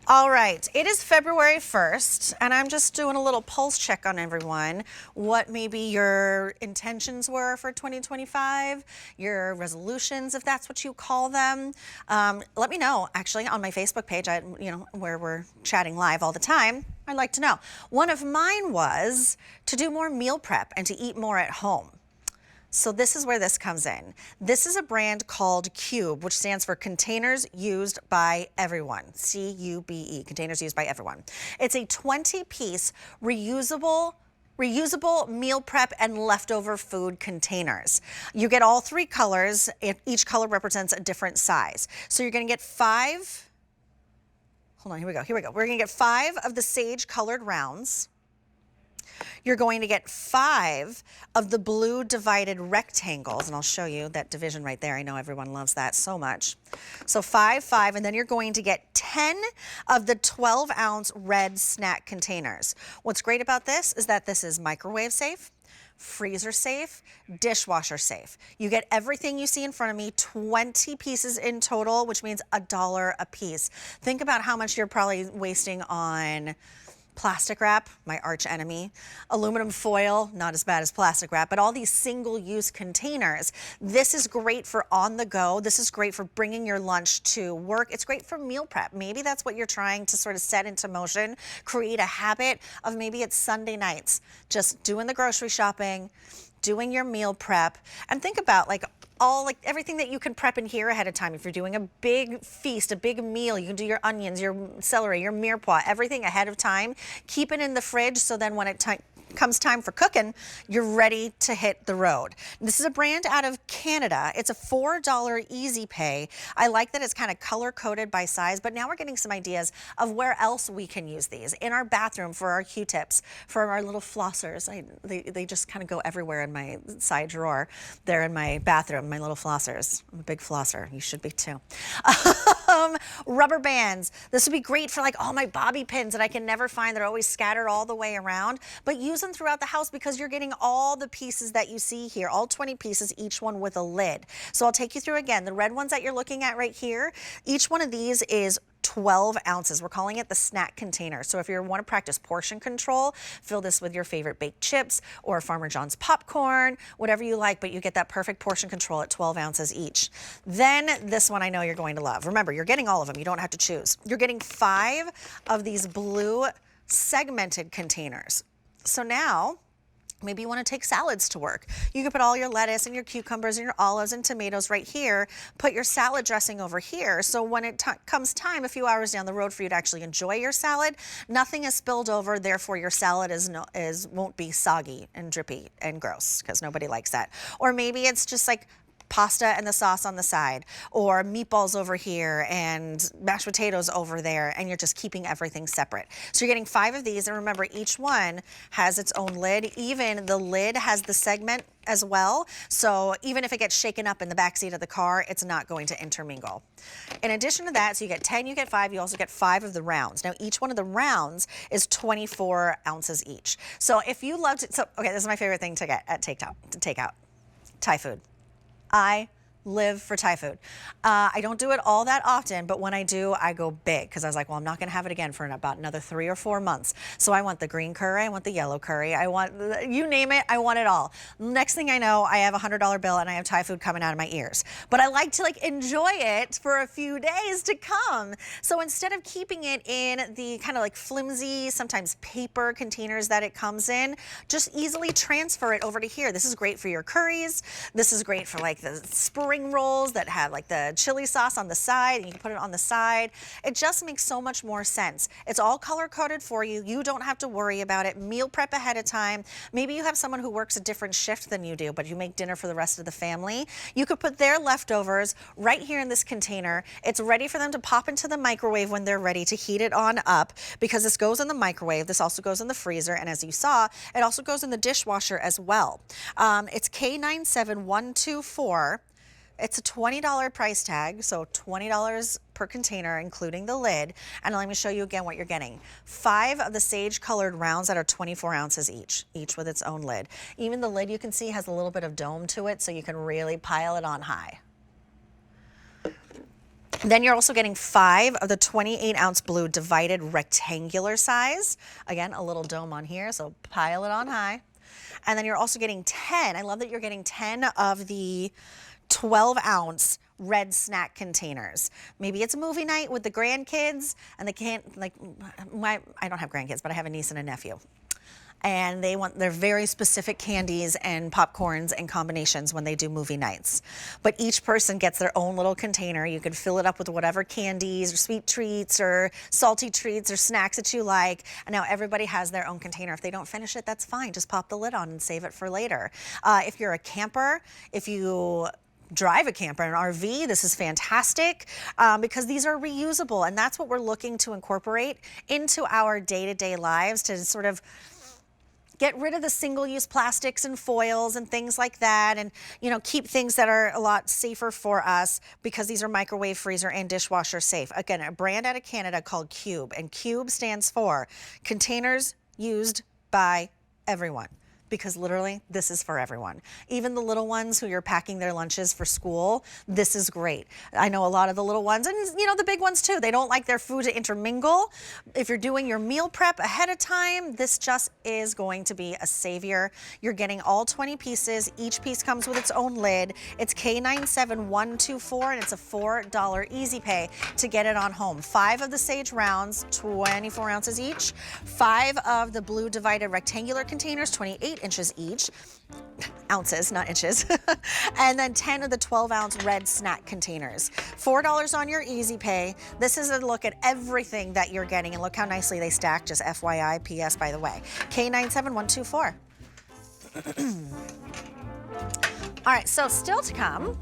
All right, it is February 1st, and I'm just doing a little pulse check on everyone. What maybe your intentions were for 2025, your resolutions, if that's what you call them. Let me know, actually, on my Facebook page, where we're chatting live all the time. I'd like to know. One of mine was to do more meal prep and to eat more at home. So this is where this comes in. This is a brand called Cube, which stands for Containers Used by Everyone, C-U-B-E, Containers Used by Everyone. It's a 20-piece reusable meal prep and leftover food containers. You get all three colors. Each color represents a different size. So you're gonna get five, hold on, here we go. We're gonna get 5 of the sage colored rounds. You're going to get 5 of the blue divided rectangles, and I'll show you that division right there. I know everyone loves that so much. So 5, 5, and then you're going to get 10 of the 12-ounce red snack containers. What's great about this is that this is microwave safe, freezer safe, dishwasher safe. You get everything you see in front of me, 20 pieces in total, which means $1 a piece. Think about how much you're probably wasting on plastic wrap, my arch enemy, aluminum foil, not as bad as plastic wrap, but all these single-use containers. This is great for on the go. This is great for bringing your lunch to work. It's great for meal prep. Maybe that's what you're trying to sort of set into motion, create a habit of maybe it's Sunday nights, just doing the grocery shopping, doing your meal prep, and think about everything that you can prep in here ahead of time. If you're doing a big feast, a big meal, you can do your onions, your celery, your mirepoix, everything ahead of time. Keep it in the fridge so then when it comes time for cooking, you're ready to hit the road. This is a brand out of Canada. It's a $4 easy pay. I like that it's kind of color coded by size, but now we're getting some ideas of where else we can use these. In our bathroom for our Q-tips, for our little flossers. They just kind of go everywhere in my side drawer. They're in my bathroom, my little flossers. I'm a big flosser. You should be too. Rubber bands. This would be great for all my bobby pins that I can never find. They're always scattered all the way around, but use them throughout the house because you're getting all the pieces that you see here, all 20 pieces, each one with a lid. So I'll take you through again. The red ones that you're looking at right here, each one of these is 12 ounces. We're calling it the snack container. So if you want to practice portion control, fill this with your favorite baked chips or Farmer John's popcorn, whatever you like, but you get that perfect portion control at 12 ounces each. Then this one I know you're going to love. Remember, you're getting all of them. You don't have to choose. You're getting 5 of these blue segmented containers. So now, maybe you want to take salads to work. You can put all your lettuce and your cucumbers and your olives and tomatoes right here. Put your salad dressing over here. So when it comes time a few hours down the road for you to actually enjoy your salad, nothing is spilled over. Therefore, your salad won't be soggy and drippy and gross because nobody likes that. Or maybe it's just like pasta and the sauce on the side, or meatballs over here and mashed potatoes over there, and you're just keeping everything separate. So you're getting 5 of these, and remember, each one has its own lid. Even the lid has the segment as well, so even if it gets shaken up in the back seat of the car, it's not going to intermingle. In addition to that, so you get 10, you get 5, you also get 5 of the rounds. Now each one of the rounds is 24 ounces each. So if you love to, okay, this is my favorite thing to get at takeout, Thai food. I live for Thai food. I don't do it all that often, but when I do, I go big because I was like, well, I'm not going to have it again for about another 3 or 4 months. So I want the green curry, I want the yellow curry, I want, you name it, I want it all. Next thing I know, I have a $100 bill and I have Thai food coming out of my ears. But I like to enjoy it for a few days to come. So instead of keeping it in the kind of flimsy, sometimes paper containers that it comes in, just easily transfer it over to here. This is great for your curries. This is great for the spring rolls that have the chili sauce on the side, and you can put it on the side. It just makes so much more sense. It's all color coded for you. You don't have to worry about it. Meal prep ahead of time. Maybe you have someone who works a different shift than you do, but you make dinner for the rest of the family. You could put their leftovers right here in this container. It's ready for them to pop into the microwave when they're ready to heat it on up, because this goes in the microwave. This also goes in the freezer, and as you saw, it also goes in the dishwasher as well. It's K97124. It's a $20 price tag, so $20 per container, including the lid. And let me show you again what you're getting. 5 of the sage colored rounds that are 24 ounces each with its own lid. Even the lid, you can see, has a little bit of dome to it, so you can really pile it on high. Then you're also getting 5 of the 28-ounce blue divided rectangular size. Again, a little dome on here, so pile it on high. And then you're also getting 10. I love that you're getting 10 of the 12-ounce red snack containers. Maybe it's a movie night with the grandkids and they can't, like, I don't have grandkids, but I have a niece and a nephew. And they want their very specific candies and popcorns and combinations when they do movie nights. But each person gets their own little container. You can fill it up with whatever candies or sweet treats or salty treats or snacks that you like. And now everybody has their own container. If they don't finish it, that's fine. Just pop the lid on and save it for later. If you're a camper, if you drive a camper, an RV, this is fantastic because these are reusable. And that's what we're looking to incorporate into our day-to-day lives to sort of get rid of the single-use plastics and foils and things like that, and keep things that are a lot safer for us because these are microwave, freezer, and dishwasher safe. Again, a brand out of Canada called Cube, and Cube stands for Containers Used by Everyone. Because literally, this is for everyone. Even the little ones who you're packing their lunches for school, this is great. I know a lot of the little ones, and the big ones too, they don't like their food to intermingle. If you're doing your meal prep ahead of time, this just is going to be a savior. You're getting all 20 pieces. Each piece comes with its own lid. It's K97124, and it's a $4 easy pay to get it on home. 5 of the sage rounds, 24 ounces each. 5 of the blue divided rectangular containers, 28 inches each, ounces, not inches, and then 10 of the 12-ounce red snack containers. $4 on your easy pay. This is a look at everything that you're getting, and look how nicely they stack, just FYI, PS by the way. K97124. All right, so still to come,